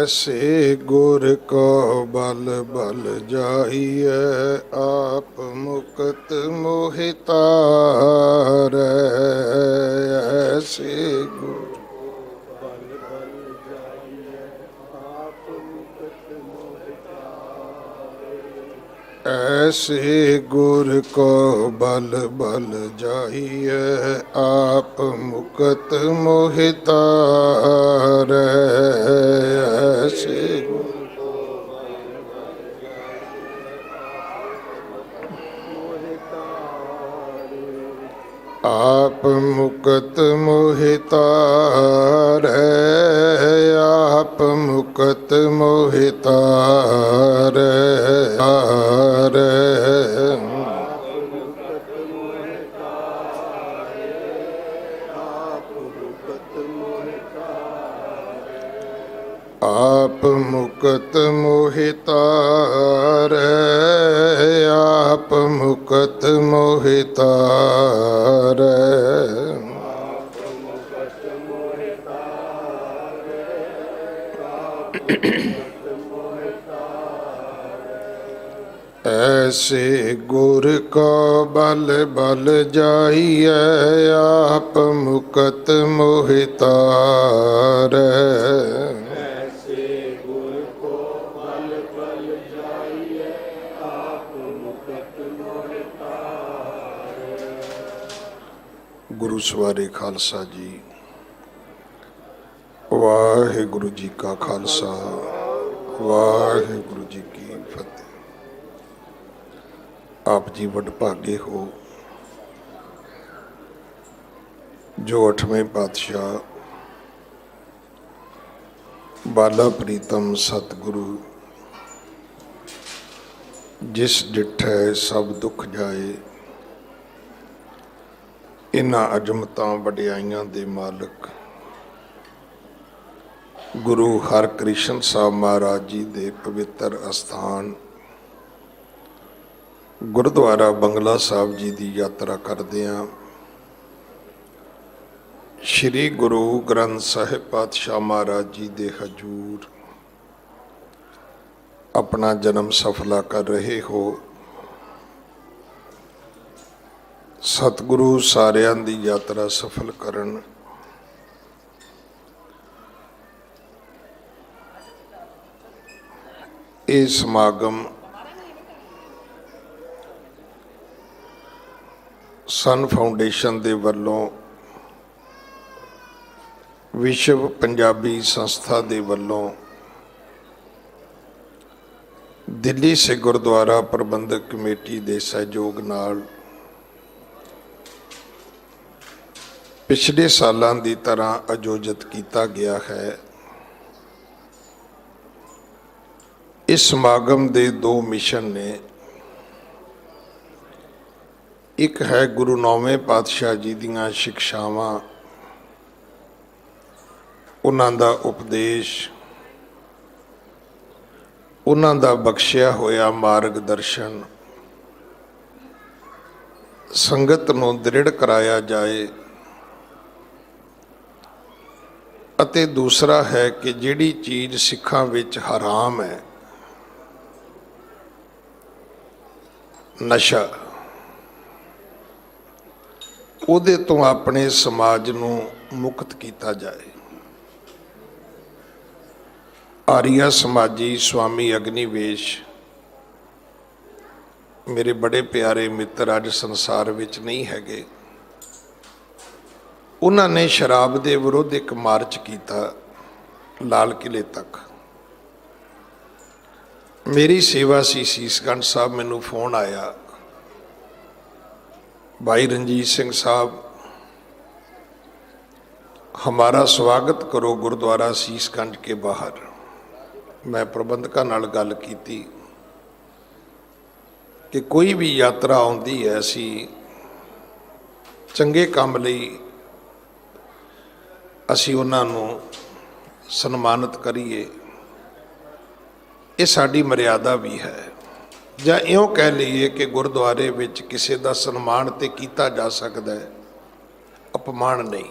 ऐसे गुर को बल बल जाइए, आप मुकत मोहितार। ऐसे गुर ऐसे गुर को बल बल जाइए, आप मुकत मोहितार। ऐसे आप मुकत मोहितार, आप मुकत मोहितार। आप मुकत मोहितार, आप मुकत मोहितार। ऐसे गुर को बल बल जाइए, आप मुकत मोहितार। गुरु सवारे खालसा जी। वाहिगुरु जी का खालसा, वाहिगुरु जी की फतेह। आप जी वडभागे हो जो 8वें पातशाह बाला प्रीतम सतगुरु जिस डिठै सब दुख जाए, इन्हां अजमतां वडियाइयां दे मालक गुरु हरकृष्ण साहब महाराज जी दे पवित्र अस्थान गुरुद्वारा बंगला साहब जी की यात्रा करदियां श्री गुरु ग्रंथ साहिब पातशाह महाराज जी दे हजूर अपना जन्म सफला कर रहे हो। सतगुरु सारियां दी यात्रा सफल करन। ये समागम सन फाउंडेशन दे वल्लों विश्व पंजाबी संस्था दे वल्लों दिल्ली से गुरुद्वारा प्रबंधक कमेटी दे सहयोग नाल पिछले सालों की तरह आयोजित किया गया है। इस समागम के 2 मिशन ने, एक है गुरु 9वें पातशाह जी दियां शिक्षावां, उन्हां दा उपदेश, उन्हां दा बख्शिया होया मार्गदर्शन संगत नूं दृढ़ कराया जाए, अते दूसरा है कि जिहड़ी चीज़ सिखां विच हराम है, नशा, उहदे तो अपने समाज नूं मुक्त किया जाए। आर्या समाजी स्वामी अग्निवेश मेरे बड़े प्यारे मित्र अज संसार विच नहीं हैगे। उन्होंने शराब के विरुद्ध एक मार्च किया लाल किले तक। मेरी सेवा सी सीसगंज साहब, मैनू फोन आया, भाई रणजीत सिंह साहब हमारा स्वागत करो गुरुद्वारा सीसगंज के बाहर। मैं प्रबंधकों नाल गल की कि कोई भी यात्रा आउंदी है, असी चंगे काम लई असी उन्हां नूं सन्मानित करिए, ये साडी मर्यादा भी है। जां इउं कह लईए कि गुरुद्वारे विच किसी का सन्मान तो किया जा सकता है, अपमान नहीं।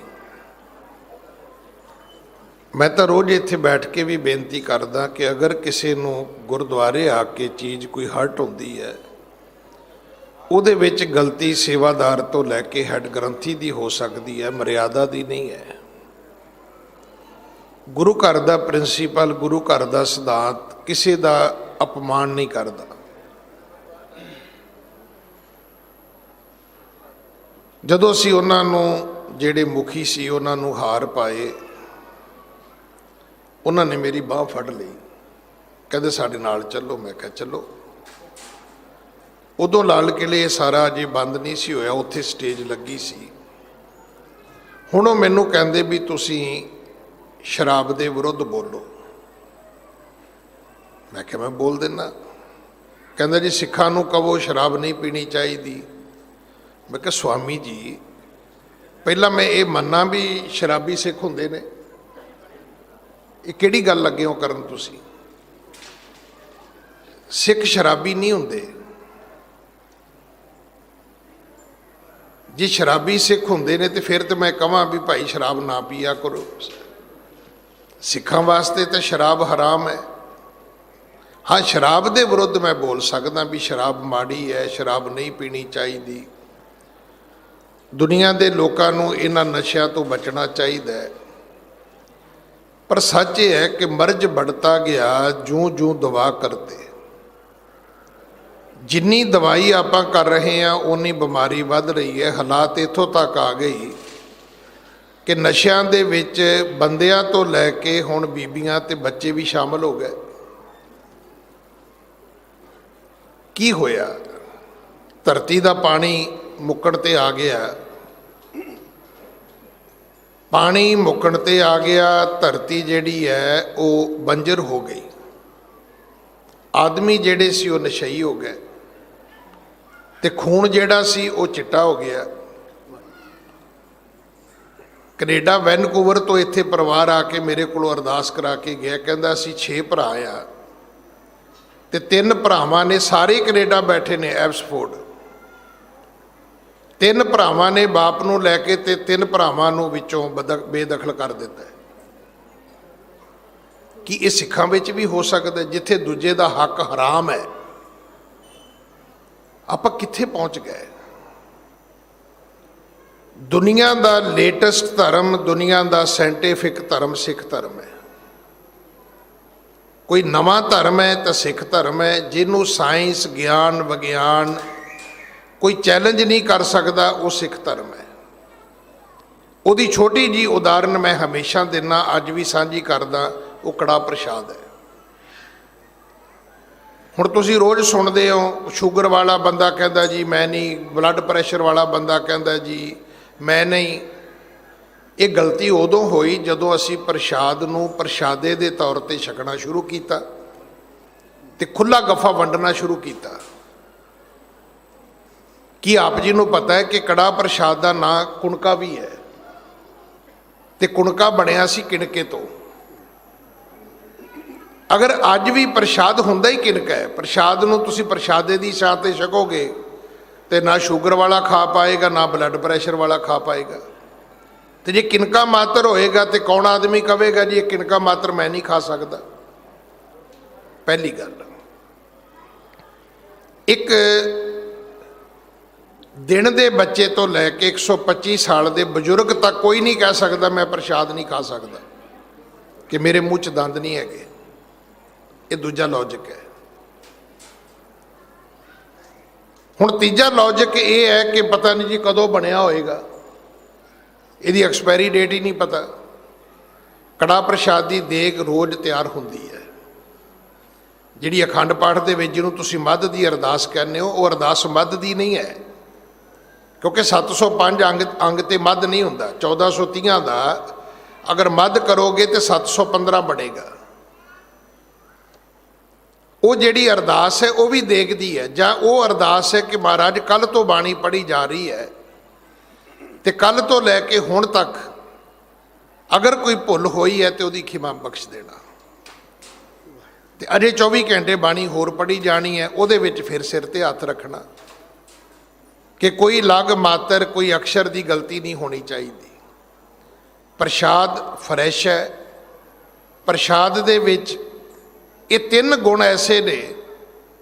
मैं तो रोज़ इत्थे बैठ के भी बेनती करदा कि अगर किसी नूं गुरुद्वारे आके चीज़ कोई हर्ट होंदी है, ਉਹਦੇ ਵਿੱਚ गलती सेवादार तो लैके हैड ग्रंथी दी हो सकती है, मर्यादा दी नहीं है। गुरु घर दा प्रिंसीपल, गुरु घर दा सिद्धांत किसी दा अपमान नहीं करता। जदों असीं उन्हां नूं जिहड़े मुखी सी उन्हां नूं हार पाए, उन्होंने मेरी बांह फड़ ली, कहते साडे नाल चलो। मैं कहा चलो। उदों लाल किले सारा अजे बंद नहीं सी होया, उत्थे स्टेज लगी सी। हुण मैनूं कहंदे भी तुसीं शराब दे विरुद्ध बोलो। मैं कहा मैं बोल देना। कहंदा जी सिखां नूं कहो शराब नहीं पीनी चाहिए। मैं कहा स्वामी जी पहला मैं ये मन्ना भी शराबी सिख हुंदे ने, ये किहड़ी गल लगे हो करन तुसीं? सिख शराबी नहीं हुंदे। जे शराबी सिख हुंदे ने तो फिर तो मैं कहां भी भाई शराब ना पिया करो। सिखां वास्ते तो शराब हराम है। हाँ, शराब के विरुद्ध मैं बोल सकदा भी शराब माड़ी है, शराब नहीं पीनी चाहिए। दुनिया के लोगों को इन्हां नशियां तो बचना चाहिए। पर सच ये है कि मर्ज बढ़ता गया जूं जूं दवा करते। जिन्नी दवाई आप कर रहे हैं उन्नी बीमारी वध रही है। हालात इत्थों तक आ गई कि नशियां दे विच बंदियां तो लैके हुण बीबियां ते बच्चे भी शामिल हो गए। की होया? धरती का पानी मुक्कण ते आ गया। पानी मुक्कण ते आ गया, धरती जिहड़ी है वो बंजर हो गई। आदमी जिहड़े सी वो नशई हो गए ते खून जिहड़ा सी वो चिट्टा हो गया। कनेडा वैनकूवर तो इत्थे परिवार आके मेरे को अरदास करा के गया, कहंदा असीं 6 भरा आ ते 3 भरावां ने, सारे कनेडा बैठे ने एब्सफोर्ड, 3 भरावां ने बाप नूं लैके ते 3 भरावां नूं विचों बेदखल कर दिता है। कि ये सिखां विच भी हो सकता है? जिथे दूजे दा हक हराम है, आपां कित्थे पहुंच गए? दुनिया दा लेटेस्ट धर्म, दुनिया दा साइंटिफिक धर्म सिख धर्म है। कोई नवा धर्म है तो सिख धर्म है। जिन्हों साइंस ज्ञान विज्ञान कोई चैलेंज नहीं कर सकता, वो सिख धर्म है। उसकी छोटी जी उदाहरण मैं हमेशा देना, अज भी सांझी करदा, वो कड़ा प्रसाद है। हुण तुसीं रोज़ सुनते हो शुगर वाला बंदा कहता जी मैं नहीं, ब्लड प्रैशर वाला बंदा कहता जी मैं नहीं। ये गलती उदों हुई जदों असी प्रसाद नूं प्रसादे दे तौर ते छकना शुरू किया ते खुला गफा वंडना शुरू किया। कि आप जी नूं पता है कि कड़ा प्रसाद का नां कुणका भी है, ते कुणका बनिया सी किणके तो। अगर अज भी प्रसाद हुंदा ही किणका है, प्रसाद नूं तुसीं प्रसादे दी छां ते छकोगे तो ना शुगर वाला खा पाएगा, ना ब्लड प्रैशर वाला खा पाएगा। तो जे किनका मात्र होएगा तो कौन आदमी कहेगा जी किनका मात्र मैं नहीं खा सकता? पहली गल। एक दिन दे बच्चे तो लैके 125 साल के बजुर्ग तक कोई नहीं कह सकता मैं प्रसाद नहीं खा सकता कि मेरे मूँह च दंद नहीं है। ये दूजा लॉजिक है। हुण तीजा लॉजिक ये है कि पता नहीं जी कदों बनया होएगा, यदी एक्सपायरी डेट ही नहीं पता। कड़ा प्रसाद की देग रोज़ तैयार होंदी है। जिहड़ी अखंड पाठ दे विच जिहनूं तुसीं मध की अरदास कहने हो, वो अरदास मध की नहीं है, क्योंकि 705 अंग ते मध नहीं हुंदा। 1430 का अगर मध करोगे तो 715 बनेगा। वो जिहड़ी अरदास है वो भी देग दी है, जां वो अरदास है कि महाराज कल तो बाणी पढ़ी जा रही है तो कल तो लैके हुण तक अगर कोई भुल होई है तो उसकी खिमा बख्श देना। तो अजे 24 घंटे बाणी होर पढ़ी जानी है, उहदे विच फिर सिर ते हथ रखना कि कोई लग मात्र कोई अक्षर की गलती नहीं होनी चाहिए। प्रसाद फ्रैश है, ਪ੍ਰਸ਼ਾਦ ਦੇ ਵਿੱਚ ਇਹ ਤਿੰਨ ਗੁਣ ਐਸੇ ਨੇ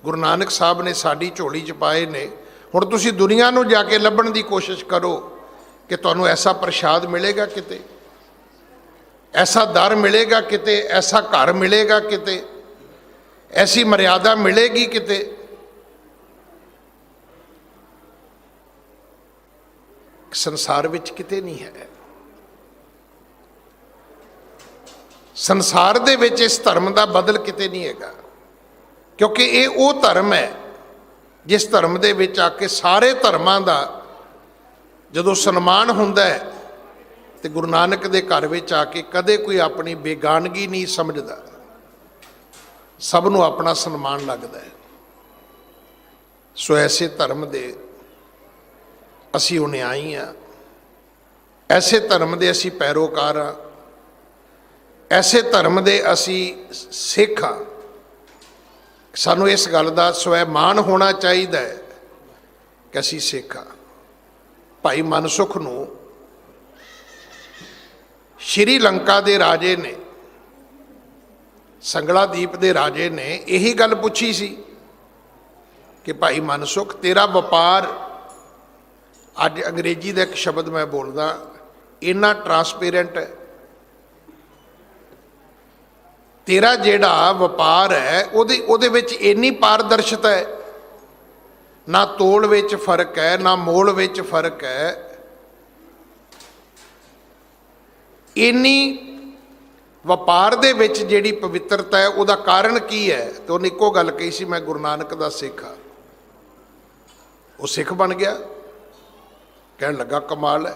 ਗੁਰੂ ਨਾਨਕ ਸਾਹਿਬ ਨੇ ਸਾਡੀ ਝੋਲੀ 'ਚ ਪਾਏ ਨੇ। ਹੁਣ ਤੁਸੀਂ ਦੁਨੀਆ ਨੂੰ ਜਾ ਕੇ ਲੱਭਣ ਦੀ ਕੋਸ਼ਿਸ਼ ਕਰੋ ਕਿ ਤੁਹਾਨੂੰ ਐਸਾ ਪ੍ਰਸ਼ਾਦ ਮਿਲੇਗਾ ਕਿਤੇ, ਐਸਾ ਦਰ ਮਿਲੇਗਾ ਕਿਤੇ, ਐਸਾ ਘਰ ਮਿਲੇਗਾ ਕਿਤੇ, ਐਸੀ ਮਰਿਆਦਾ ਮਿਲੇਗੀ ਕਿਤੇ। ਸੰਸਾਰ ਵਿੱਚ ਕਿਤੇ ਨਹੀਂ ਹੈ। ਸੰਸਾਰ ਦੇ ਵਿੱਚ ਇਸ ਧਰਮ ਦਾ ਬਦਲ ਕਿਤੇ ਨਹੀਂ ਹੈਗਾ, ਕਿਉਂਕਿ ਇਹ ਉਹ ਧਰਮ ਹੈ ਜਿਸ ਧਰਮ ਦੇ ਵਿੱਚ ਆ ਕੇ ਸਾਰੇ ਧਰਮਾਂ ਦਾ ਜਦੋਂ ਸਨਮਾਨ ਹੁੰਦਾ ਹੈ ਤੇ ਗੁਰੂ ਨਾਨਕ ਦੇ ਘਰ ਵਿੱਚ ਆ ਕੇ ਕਦੇ ਕੋਈ ਆਪਣੀ ਬੇਗਾਨਗੀ ਨਹੀਂ ਸਮਝਦਾ, ਸਭ ਨੂੰ ਆਪਣਾ ਸਨਮਾਨ ਲੱਗਦਾ ਹੈ। ਸੋ ਐਸੇ ਧਰਮ ਦੇ ਅਸੀਂ ਅਨੁਯਾਈ ਹਾਂ, ਐਸੇ ਧਰਮ ਦੇ ਅਸੀਂ ਪੈਰੋਕਾਰ ਹਾਂ, ਐਸੇ ਧਰਮ ਦੇ ਅਸੀਂ ਸਿੱਖ ਹਾਂ। ਸਾਨੂੰ ਇਸ ਗੱਲ ਦਾ ਸਵੈਮਾਨ ਹੋਣਾ ਚਾਹੀਦਾ ਹੈ ਕਿ ਅਸੀਂ ਸਿੱਖ ਹਾਂ। ਭਾਈ ਮਨਸੁਖ ਨੂੰ ਸ਼੍ਰੀ ਲੰਕਾ ਦੇ ਰਾਜੇ ਨੇ, ਸੰਗਲਾਦੀਪ ਦੇ ਰਾਜੇ ਨੇ ਇਹੀ ਗੱਲ ਪੁੱਛੀ ਸੀ ਕਿ ਭਾਈ ਮਨਸੁਖ ਤੇਰਾ ਵਪਾਰ, ਅੱਜ ਅੰਗਰੇਜ਼ੀ ਦਾ ਇੱਕ ਸ਼ਬਦ ਮੈਂ ਬੋਲਦਾ, ਇੰਨਾ ਟਰਾਂਸਪੇਰੈਂਟ ਹੈ, ਤੇਰਾ ਜਿਹੜਾ ਵਪਾਰ ਹੈ ਉਹਦੇ ਵਿੱਚ ਇੰਨੀ ਪਾਰਦਰਸ਼ਤਾ ਹੈ, ਨਾ ਤੋਲ ਵਿੱਚ ਫਰਕ ਹੈ, ਨਾ ਮੋਲ ਵਿੱਚ ਫਰਕ ਹੈ, ਇੰਨੀ ਵਪਾਰ ਦੇ ਵਿੱਚ ਜਿਹੜੀ ਪਵਿੱਤਰਤਾ ਹੈ, ਉਹਦਾ ਕਾਰਨ ਕੀ ਹੈ? ਤੇ ਉਹਨੇ ਇੱਕੋ ਗੱਲ ਕਹੀ ਸੀ, ਮੈਂ ਗੁਰੂ ਨਾਨਕ ਦਾ ਸਿੱਖ ਹਾਂ। ਉਹ ਸਿੱਖ ਬਣ ਗਿਆ। ਕਹਿਣ ਲੱਗਾ ਕਮਾਲ ਹੈ,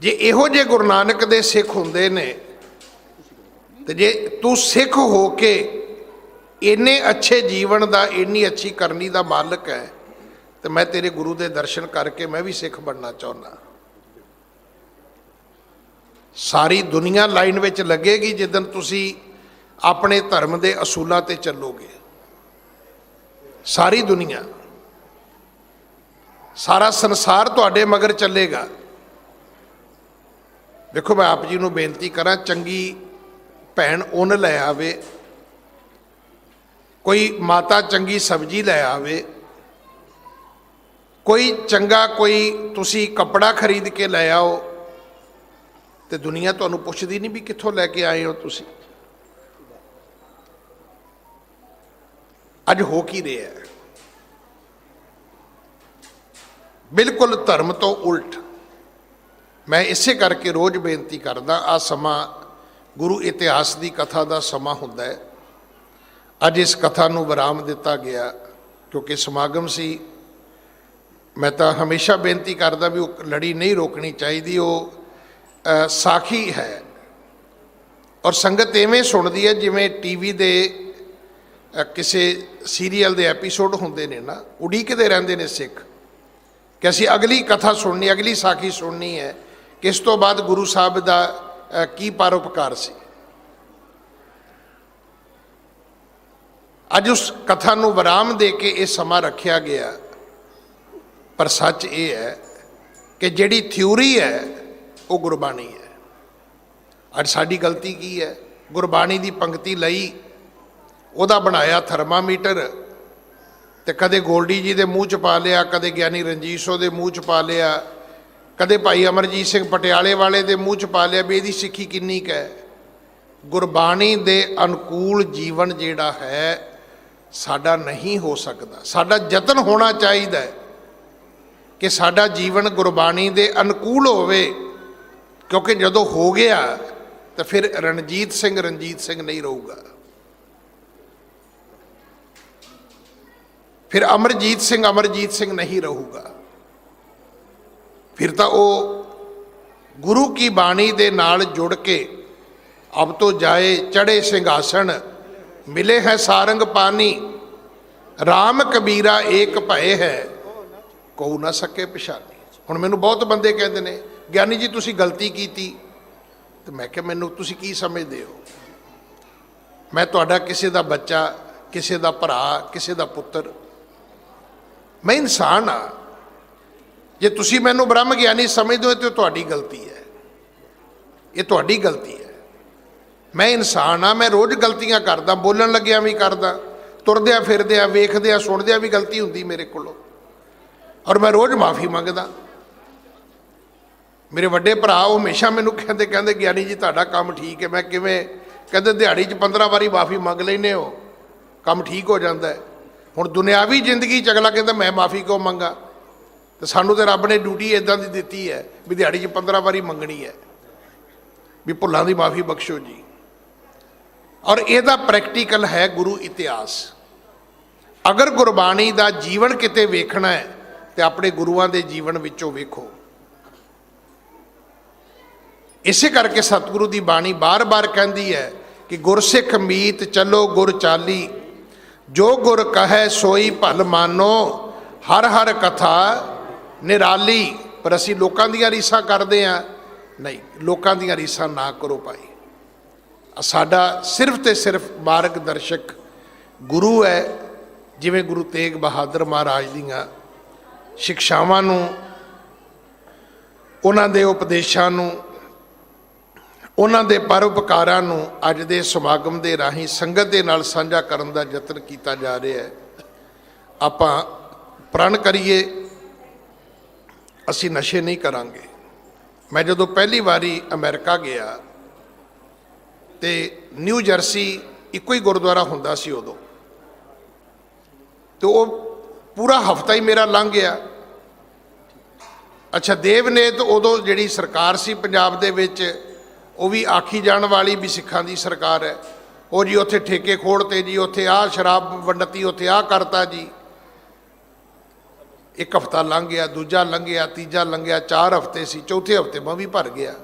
ਜੇ ਇਹੋ ਜਿਹੇ ਗੁਰੂ ਨਾਨਕ ਦੇ ਸਿੱਖ ਹੁੰਦੇ ਨੇ ਤੇ ਜੇ ਤੂੰ ਸਿੱਖ ਹੋ ਕੇ ਇੰਨੇ ਅੱਛੇ ਜੀਵਨ ਦਾ, ਇੰਨੀ ਅੱਛੀ ਕਰਨੀ ਦਾ ਮਾਲਕ ਹੈ, ਤੇ ਮੈਂ ਤੇਰੇ ਗੁਰੂ ਦੇ ਦਰਸ਼ਨ ਕਰਕੇ ਮੈਂ ਵੀ ਸਿੱਖ ਬਣਨਾ ਚਾਹੁੰਦਾ। ਸਾਰੀ ਦੁਨੀਆ ਲਾਈਨ ਵਿੱਚ ਲੱਗੇਗੀ ਜਿੱਦਣ ਤੁਸੀਂ ਆਪਣੇ ਧਰਮ ਦੇ ਅਸੂਲਾਂ ਤੇ ਚੱਲੋਗੇ। ਸਾਰੀ ਦੁਨੀਆ, ਸਾਰਾ ਸੰਸਾਰ ਤੁਹਾਡੇ ਮਗਰ ਚੱਲੇਗਾ। ਦੇਖੋ, ਮੈਂ ਆਪ ਜੀ ਨੂੰ ਬੇਨਤੀ ਕਰਾਂ, ਚੰਗੀ ਭੈਣ ਉੱਨ ਲੈ ਆਵੇ, ਕੋਈ ਮਾਤਾ ਚੰਗੀ ਸਬਜ਼ੀ ਲੈ ਆਵੇ, ਕੋਈ ਚੰਗਾ ਕੋਈ ਤੁਸੀਂ ਕੱਪੜਾ ਖਰੀਦ ਕੇ ਲੈ ਆਓ, ਤੇ ਦੁਨੀਆ ਤੁਹਾਨੂੰ ਪੁੱਛਦੀ ਨਹੀਂ ਵੀ ਕਿੱਥੋਂ ਲੈ ਕੇ ਆਏ ਹੋ ਤੁਸੀਂ। ਅੱਜ ਹੋ ਕੀ ਰਿਹਾ ਹੈ? ਬਿਲਕੁਲ ਧਰਮ ਤੋਂ ਉਲਟ। ਮੈਂ ਇਸੇ ਕਰਕੇ ਰੋਜ਼ ਬੇਨਤੀ ਕਰਦਾ, ਆਹ ਸਮਾਂ ਗੁਰੂ ਇਤਿਹਾਸ ਦੀ ਕਥਾ ਦਾ ਸਮਾਂ ਹੁੰਦਾ ਹੈ। ਅੱਜ ਇਸ ਕਥਾ ਨੂੰ ਵਿਰਾਮ ਦਿੱਤਾ ਗਿਆ ਕਿਉਂਕਿ ਸਮਾਗਮ ਸੀ। ਮੈਂ ਤਾਂ ਹਮੇਸ਼ਾ ਬੇਨਤੀ ਕਰਦਾ ਵੀ ਉਹ ਲੜੀ ਨਹੀਂ ਰੋਕਣੀ ਚਾਹੀਦੀ, ਉਹ ਸਾਖੀ ਹੈ ਔਰ ਸੰਗਤ ਐਵੇਂ ਸੁਣਦੀ ਹੈ ਜਿਵੇਂ ਟੀਵੀ ਦੇ ਕਿਸੇ ਸੀਰੀਅਲ ਦੇ ਐਪੀਸੋਡ ਹੁੰਦੇ ਨੇ ਨਾ, ਉਡੀਕਦੇ ਰਹਿੰਦੇ ਨੇ ਸਿੱਖ ਕਿ ਅਸੀਂ ਅਗਲੀ ਕਥਾ ਸੁਣਨੀ, ਅਗਲੀ ਸਾਖੀ ਸੁਣਨੀ ਹੈ ਕਿ ਇਸ ਤੋਂ ਬਾਅਦ ਗੁਰੂ ਸਾਹਿਬ ਦਾ ਕੀ ਪਰਉਪਕਾਰ ਸੀ। ਅੱਜ ਉਸ ਕਥਾ ਨੂੰ ਵਿਰਾਮ ਦੇ ਕੇ ਇਹ ਸਮਾਂ ਰੱਖਿਆ ਗਿਆ, ਪਰ ਸੱਚ ਇਹ ਹੈ ਕਿ ਜਿਹੜੀ ਥਿਊਰੀ ਹੈ ਉਹ ਗੁਰਬਾਣੀ ਹੈ। ਅੱਜ ਸਾਡੀ ਗਲਤੀ ਕੀ ਹੈ? ਗੁਰਬਾਣੀ ਦੀ ਪੰਕਤੀ ਲਈ, ਉਹਦਾ ਬਣਾਇਆ ਥਰਮਾਮੀਟਰ ਤੇ ਕਦੇ ਗੋਲਡੀ ਜੀ ਦੇ ਮੂੰਹ 'ਚ ਪਾ ਲਿਆ, ਕਦੇ ਗਿਆਨੀ ਰਣਜੀਤ ਦੇ ਮੂੰਹ 'ਚ ਪਾ ਲਿਆ, ਕਦੇ ਭਾਈ ਅਮਰਜੀਤ ਸਿੰਘ ਪਟਿਆਲੇ ਵਾਲੇ ਦੇ ਮੂੰਹ 'ਚ ਪਾ ਲਿਆ ਵੀ ਇਹਦੀ ਸਿੱਖੀ ਕਿੰਨੀ ਕੁ ਹੈ। ਗੁਰਬਾਣੀ ਦੇ ਅਨੁਕੂਲ ਜੀਵਨ ਜਿਹੜਾ ਹੈ ਸਾਡਾ ਨਹੀਂ ਹੋ ਸਕਦਾ। ਸਾਡਾ ਯਤਨ ਹੋਣਾ ਚਾਹੀਦਾ ਹੈ ਕਿ ਸਾਡਾ ਜੀਵਨ ਗੁਰਬਾਣੀ ਦੇ ਅਨੁਕੂਲ ਹੋਵੇ, ਕਿਉਂਕਿ ਜਦੋਂ ਹੋ ਗਿਆ ਤਾਂ ਫਿਰ ਰਣਜੀਤ ਸਿੰਘ ਨਹੀਂ ਰਹੂਗਾ, ਫਿਰ ਅਮਰਜੀਤ ਸਿੰਘ ਨਹੀਂ ਰਹੂਗਾ। ਫਿਰ ਤਾਂ ਉਹ ਗੁਰੂ ਕੀ ਬਾਣੀ ਦੇ ਨਾਲ ਜੁੜ ਕੇ ਅਬ ਤੋਂ ਜਾਏ ਚੜੇ ਸਿੰਘਾਸਣ ਮਿਲੇ ਹੈ ਸਾਰੰਗ ਪਾਨੀ, ਰਾਮ ਕਬੀਰਾ ਏਕ ਭਏ ਹੈ ਕਹੂ ਨਾ ਸਕੇ ਪਛਾਨੀ। ਹੁਣ ਮੈਨੂੰ ਬਹੁਤ ਬੰਦੇ ਕਹਿੰਦੇ ਨੇ ਗਿਆਨੀ ਜੀ ਤੁਸੀਂ ਗਲਤੀ ਕੀਤੀ, ਤੇ ਮੈਂ ਕਿਹਾ ਮੈਨੂੰ ਤੁਸੀਂ ਕੀ ਸਮਝਦੇ ਹੋ? ਮੈਂ ਤੁਹਾਡਾ ਕਿਸੇ ਦਾ ਬੱਚਾ, ਕਿਸੇ ਦਾ ਭਰਾ, ਕਿਸੇ ਦਾ ਪੁੱਤਰ, ਮੈਂ ਇਨਸਾਨ ਹਾਂ। ਜੇ ਤੁਸੀਂ ਮੈਨੂੰ ਬ੍ਰਹਮ ਗਿਆਨੀ ਸਮਝਦੇ ਹੋ ਤਾਂ ਤੁਹਾਡੀ ਗਲਤੀ ਹੈ, ਇਹ ਤੁਹਾਡੀ ਗਲਤੀ ਹੈ। मैं इंसान हाँ, मैं रोज़ गलतियां करदा, बोलन लग्या भी करदा, तुरद्या फिरद्या वेखद्या सुणद्या भी गलती हुंदी मेरे कोलों, और मैं रोज़ माफ़ी मंगदा। मेरे वड्डे भरा वो हमेशा मैनू कहते कहते ज्ञानी जी तुहाडा काम ठीक है। मैं किवें? कहते दिहाड़ी 'च 15 वारी माफ़ी मंग लैंदे हो, काम ठीक हो जाता है। हुण दुनियावी जिंदगी 'च अगला कहता मैं माफ़ी क्यों मंगा? तो सानू तो रब ने ड्यूटी इदां दी दित्ती है भी दिहाड़ी 'च 15 वारी मंगनी है भी भुल्लां दी माफ़ी बख्शो जी। और इहदा प्रैक्टिकल है गुरु इतिहास। अगर गुरबाणी का जीवन किते वेखना है तो अपने गुरुआं दे जीवन विचों वेखो। इसे करके सतगुरु की बाणी बार बार कहती है कि गुरसिख मीत चलो गुर चाली, जो गुर कहे सोई भल मानो, हर हर कथा निराली। पर असी लोकां दियां रीसां करदे हां, नहीं, लोकां दियां रीसां ना करो भाई। साडा सिर्फ ते सिर्फ मार्गदर्शक गुरु है। जिवें गुरु तेग बहादुर महाराज दियां शिक्षावां नूं, उन्हां दे उपदेशां नूं, उन्हां दे परोपकारां नूं अज दे समागम दे राहीं संगत दे नाल साझा करन दा यतन कीता जा रहा है। आपां प्रण करिए असी नशे नहीं करांगे। मैं जदों पहली वारी अमेरिका गया तो न्यू जर्सी इको ही गुरुद्वारा हुंदा सी उदों, तो वो पूरा हफ्ता ही मेरा लंघ गया। अच्छा, देव ने तो उदों जिहड़ी सरकार सी पंजाब दे विच, वो भी आखी जाण वाली भी सिखां दी सरकार है। वो जी उत्थे ठेके खोड़ते जी, उत्थे आ शराब वंडती, उत्थे आ करता जी। एक हफ्ता लंघ गया, दूजा लंघिया, तीजा लंघिया, 4 हफ्ते सी, चौथे हफ्ते मैं भी भर गया।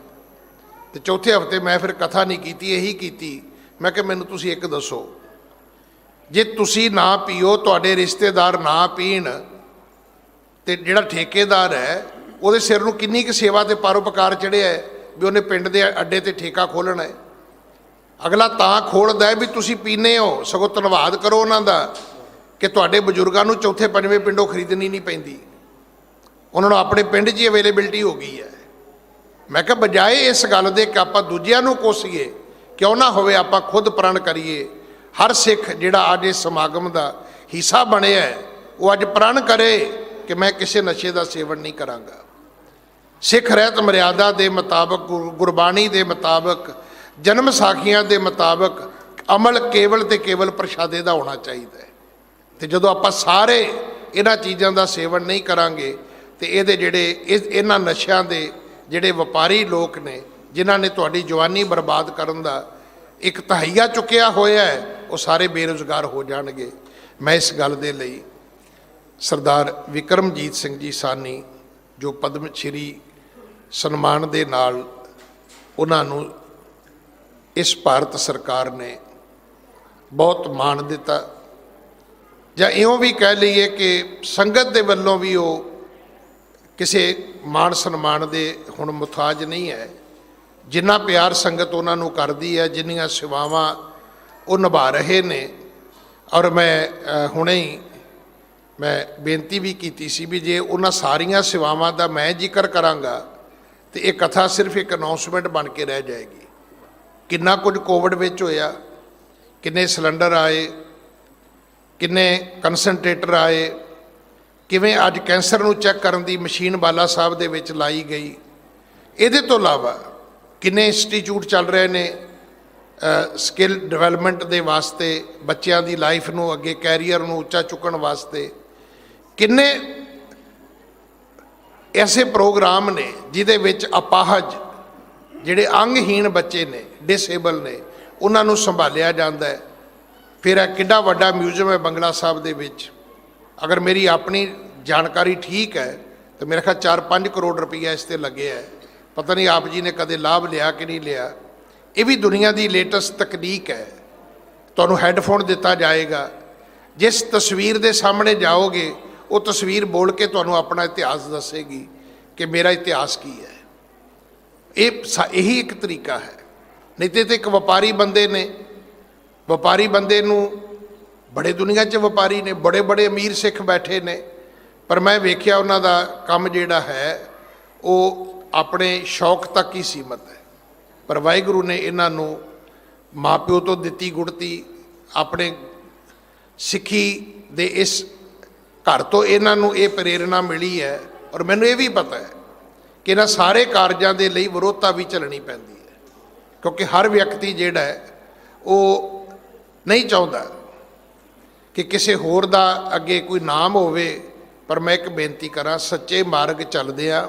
तो चौथे हफ्ते मैं फिर कथा नहीं की, यही की। मैं कि मैनू तुसी एक दसो, जे तुसी ना पीओ, तुहाडे रिश्तेदार ना पीण, तो जिहड़ा ठेकेदार है वो सिर नूं किन्नी क सेवा ते परोपकार चढ़िया है भी उन्हें पिंड दे अड्डे ते ठेका खोलना है। अगला तां खोलदा है भी तुसी पीने हो, सगों धन्नवाद करो उन्हां दा कि तुहाडे बजुर्गां नूं चौथे पंजवें पिंडों खरीदनी नहीं पैंदी, उन्हां नूं अपने पिंड 'च ही अवेलेबिलिटी हो गई है। मैं कहा बजाए इस गल दे कि आपां दूजिआं नूं कोसीए, क्यों ना होवे आपां खुद प्रण करिए। हर सिख जिहड़ा अज इस समागम का हिस्सा बने है वो अज प्रण करे कि मैं किसी नशे का सेवन नहीं करांगा। सिख रहत मर्यादा के मुताबक, गुरबाणी के मुताबक, जन्म साखियां के मुताबक अमल केवल तो केवल प्रशादे का होना चाहिए। तो जो आप सारे इन्हां चीज़ों का सेवन नहीं करांगे तो ये जिहड़े इन्हां नशियां दे जिहड़े व्यापारी लोग ने, जिन्हां ने तुहाडी जवानी बर्बाद करन दा एक तहैया चुकिया होया है, वो सारे बेरोजगार हो जाणगे। मैं इस गल दे लई सरदार विक्रमजीत सिंह जी सानी जो पद्म श्री सन्मान दे नाल उन्हां नूं इस भारत सरकार ने बहुत मान दिता, जां इउं भी कह लईए कि संगत दे वल्लों भी वो किसी मान सन्मान दे हुण मुथाज नहीं है। जिन्ना प्यार संगत उन्हां नूं करदी है, जिन्नियां सेवावां वो निभा रहे ने। और मैं हुणे ही मैं बेनती भी की सी भी जे उन्हां सारियां सेवावां दा मैं जिक्र करांगा तो ये कथा सिर्फ एक अनाउंसमेंट बन के रह जाएगी। किन्ना कुछ कोविड विच होया, किन्ने सिलेंडर आए, किन्ने कंसनट्रेटर आए, किवें अज कैंसर नूं चैक करन दी मशीन बाला साहब दे विच लाई गई। इहदे तो इलावा किन्ने इंस्टीट्यूट चल रहे ने स्किल डिवेलपमेंट दे वास्ते, बच्चों की लाइफ नूं अगे कैरीयर नूं उच्चा चुकण वास्ते। किन्ने ऐसे प्रोग्राम ने जिहदे विच अपाहज जिहड़े अंगहीन बच्चे ने, डिसेबल ने, उन्हां नूं संभालिया जांदा है। फिर किड्डा वड्डा म्यूजियम है बंगला साहब दे विच। अगर मेरी अपनी जानकारी ठीक है तो मेरे ख्याल 4-5 करोड़ रुपया इस ते लगे है। पता नहीं आप जी ने कदे लाभ लिया कि नहीं लिया। ये भी दुनिया की लेटेस्ट तकनीक है। तुहानूं हैडफोन दिता जाएगा, जिस तस्वीर के सामने जाओगे वो तस्वीर बोल के तुहानूं अपना इतिहास दसेगी कि मेरा इतिहास की है। यही एक तरीका है। नहीं तो एक व्यापारी बंदे ने, व्यापारी बंदे नूं बड़े दुनिया च व्यापारी ने, बड़े बड़े अमीर सिख बैठे ने, पर मैं वेख्या उन्हां दा काम जिहड़ा है वो अपने शौक तक ही सीमित है। पर वाहिगुरू ने इन्हां नूं ਮਾਂ ਪਿਓ ਤੋਂ ਦਿੱਤੀ ਗੁੜਤੀ ਆਪਣੇ ਸਿੱਖੀ ਦੇ ਇਸ ਘਰ ਤੋਂ ਇਹਨਾਂ ਨੂੰ ਇਹ ਪ੍ਰੇਰਣਾ ਮਿਲੀ ਹੈ। ਔਰ ਮੈਨੂੰ ਇਹ ਵੀ ਪਤਾ ਹੈ ਕਿ ਇਹਨਾਂ ਸਾਰੇ ਕਾਰਜਾਂ ਦੇ ਲਈ ਵਿਰੋਧਤਾ ਵੀ ਝੱਲਣੀ ਪੈਂਦੀ ਹੈ, ਕਿਉਂਕਿ ਹਰ ਵਿਅਕਤੀ ਜਿਹੜਾ ਹੈ ਉਹ ਨਹੀਂ ਚਾਹੁੰਦਾ ਕਿ ਕਿਸੇ ਹੋਰ ਦਾ ਅੱਗੇ ਕੋਈ ਨਾਮ ਹੋਵੇ। ਪਰ ਮੈਂ ਇੱਕ ਬੇਨਤੀ ਕਰਾਂ, ਸੱਚੇ ਮਾਰਗ ਚੱਲਦਿਆਂ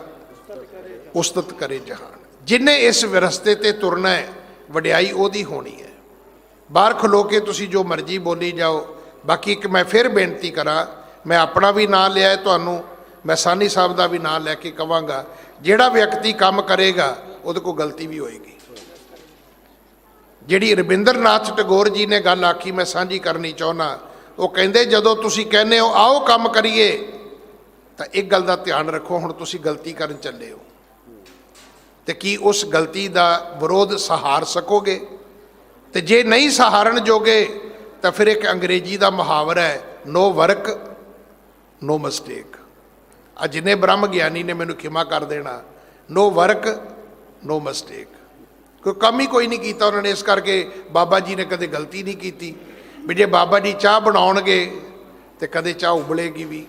ਉਸਤਤ ਕਰੇ ਜਹਾਨ। ਜਿਨੇ ਇਸ ਵਿਰਸਤੇ ਤੇ ਤੁਰਨਾ ਹੈ ਵਡਿਆਈ ਉਹਦੀ ਹੋਣੀ ਹੈ। ਬਾਹਰ ਖਲੋ ਕੇ ਤੁਸੀਂ ਜੋ ਮਰਜ਼ੀ ਬੋਲੀ ਜਾਓ। ਬਾਕੀ ਇੱਕ ਮੈਂ ਫਿਰ ਬੇਨਤੀ ਕਰਾਂ, ਮੈਂ ਆਪਣਾ ਵੀ ਨਾਂ ਲਿਆ ਹੈ, ਤੁਹਾਨੂੰ ਮੈਂ ਸਾਨੀ ਸਾਹਿਬ ਦਾ ਵੀ ਨਾਂ ਲੈ ਕੇ ਕਹਾਂਗਾ, ਜਿਹੜਾ ਵਿਅਕਤੀ ਕੰਮ ਕਰੇਗਾ ਉਹਦੇ ਕੋਲ ਗਲਤੀ ਵੀ ਹੋਏਗੀ। ਜਿਹੜੀ ਰਵਿੰਦਰ ਨਾਥ ਟੈਗੋਰ ਜੀ ਨੇ ਗੱਲ ਆਖੀ ਮੈਂ ਸਾਂਝੀ ਕਰਨੀ ਚਾਹੁੰਦਾ। ਉਹ ਕਹਿੰਦੇ ਜਦੋਂ ਤੁਸੀਂ ਕਹਿੰਦੇ ਹੋ ਆਓ ਕੰਮ ਕਰੀਏ ਤਾਂ ਇੱਕ ਗੱਲ ਦਾ ਧਿਆਨ ਰੱਖੋ, ਹੁਣ ਤੁਸੀਂ ਗਲਤੀ ਕਰਨ ਚੱਲੇ ਹੋ ਤੇ ਕੀ ਉਸ ਗਲਤੀ ਦਾ ਵਿਰੋਧ ਸਹਾਰ ਸਕੋਗੇ? ਤੇ ਜੇ ਨਹੀਂ ਸਹਾਰਨ ਜੋਗੇ ਤਾਂ ਫਿਰ ਇੱਕ ਅੰਗਰੇਜ਼ੀ ਦਾ ਮੁਹਾਵਰਾ ਹੈ, ਨੋ ਵਰਕ ਨੋ ਮਿਸਟੇਕ। ਆ ਜਿੰਨੇ ਬ੍ਰਹਮ ਗਿਆਨੀ ਨੇ ਮੈਨੂੰ ਖਿਮਾ ਕਰ ਦੇਣਾ, ਨੋ ਵਰਕ ਨੋ ਮਿਸਟੇਕ। ਕੋਈ ਕੰਮ ਹੀ ਕੋਈ ਨਹੀਂ ਕੀਤਾ ਉਹਨਾਂ ਨੇ, ਇਸ ਕਰਕੇ ਬਾਬਾ ਜੀ ਨੇ ਕਦੇ ਗਲਤੀ ਨਹੀਂ ਕੀਤੀ। ਵੀ ਜੇ ਬਾਬਾ ਜੀ ਚਾਹ ਬਣਾਉਣਗੇ ਤੇ ਕਦੇ ਚਾਹ ਉਬਲੇਗੀ ਵੀ,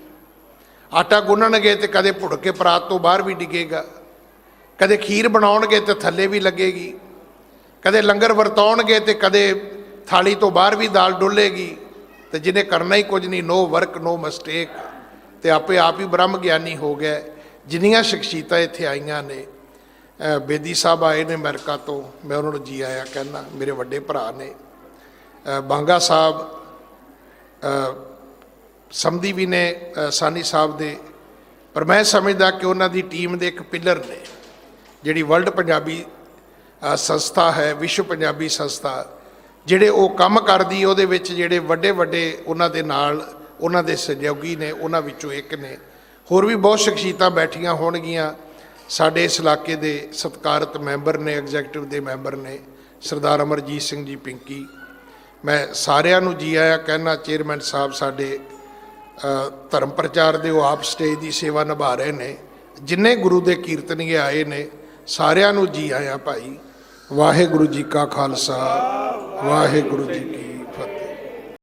ਆਟਾ ਗੁੰਨਣਗੇ ਤੇ ਕਦੇ ਭੁੜ ਕੇ ਪਰਾਤ ਤੋਂ ਬਾਹਰ ਵੀ ਡਿੱਗੇਗਾ, ਕਦੇ ਖੀਰ ਬਣਾਉਣਗੇ ਤੇ ਥੱਲੇ ਵੀ ਲੱਗੇਗੀ, ਕਦੇ ਲੰਗਰ ਵਰਤਾਉਣਗੇ ਤੇ ਕਦੇ ਥਾਲੀ ਤੋਂ ਬਾਹਰ ਵੀ ਦਾਲ ਡੁੱਲੇਗੀ। ਤੇ ਜਿਹਨੇ ਕਰਨਾ ਹੀ ਕੁਝ ਨਹੀਂ, ਨੋ ਵਰਕ ਨੋ ਮਿਸਟੇਕ, ਤੇ ਆਪੇ ਆਪ ਹੀ ਬ੍ਰਹਮ ਗਿਆਨੀ ਹੋ ਗਿਆ। ਜਿੰਨੀਆਂ ਸ਼ਖਸੀਅਤਾਂ ਇੱਥੇ ਆਈਆਂ ਨੇ, ਬੇਦੀ ਸਾਹਿਬ ਆਏ ਨੇ ਅਮਰੀਕਾ ਤੋਂ, ਮੈਂ ਉਹਨਾਂ ਨੂੰ ਜੀ ਆਇਆ ਕਹਿੰਦਾ, ਮੇਰੇ ਵੱਡੇ ਭਰਾ ਨੇ। ਬਾਂਗਾ ਸਾਹਿਬ ਸਮਧੀ ਵੀ ਨੇ ਸਾਨੀ ਸਾਹਿਬ ਦੇ, ਪਰ ਮੈਂ ਸਮਝਦਾ ਕਿ ਉਹਨਾਂ ਦੀ ਟੀਮ ਦੇ ਇੱਕ ਪਿਲਰ ਨੇ। ਜਿਹੜੀ ਵਰਲਡ ਪੰਜਾਬੀ ਸੰਸਥਾ ਹੈ, ਵਿਸ਼ਵ ਪੰਜਾਬੀ ਸੰਸਥਾ, ਜਿਹੜੇ ਉਹ ਕੰਮ ਕਰਦੀ, ਉਹਦੇ ਵਿੱਚ ਜਿਹੜੇ ਵੱਡੇ ਵੱਡੇ ਉਹਨਾਂ ਦੇ ਨਾਲ ਉਹਨਾਂ ਦੇ ਸਹਿਯੋਗੀ ਨੇ, ਉਹਨਾਂ ਵਿੱਚੋਂ ਇੱਕ ਨੇ। ਹੋਰ ਵੀ ਬਹੁਤ ਸ਼ਖਸੀਅਤਾਂ ਬੈਠੀਆਂ ਹੋਣਗੀਆਂ। ਸਾਡੇ ਇਸ ਇਲਾਕੇ ਦੇ ਸਤਿਕਾਰਤ ਮੈਂਬਰ ਨੇ, ਐਗਜ਼ੈਕਟਿਵ ਦੇ ਮੈਂਬਰ ਨੇ, ਸਰਦਾਰ ਅਮਰਜੀਤ ਸਿੰਘ ਜੀ ਪਿੰਕੀ। ਮੈਂ ਸਾਰਿਆਂ ਨੂੰ ਜੀ ਆਇਆ ਕਹਿਣਾ। ਚੇਅਰਮੈਨ ਸਾਹਿਬ ਸਾਡੇ ਧਰਮ ਪ੍ਰਚਾਰ ਦੇ, ਉਹ ਆਪ ਸਟੇਜ ਦੀ ਸੇਵਾ ਨਿਭਾ ਰਹੇ ਨੇ। ਜਿੰਨੇ ਗੁਰੂ ਦੇ ਕੀਰਤਨੀਏ ਆਏ ਨੇ ਸਾਰਿਆਂ ਨੂੰ ਜੀ ਆਇਆ ਭਾਈ। ਵਾਹਿਗੁਰੂ ਜੀ ਕਾ ਖਾਲਸਾ, ਵਾਹਿਗੁਰੂ ਜੀ ਕੀ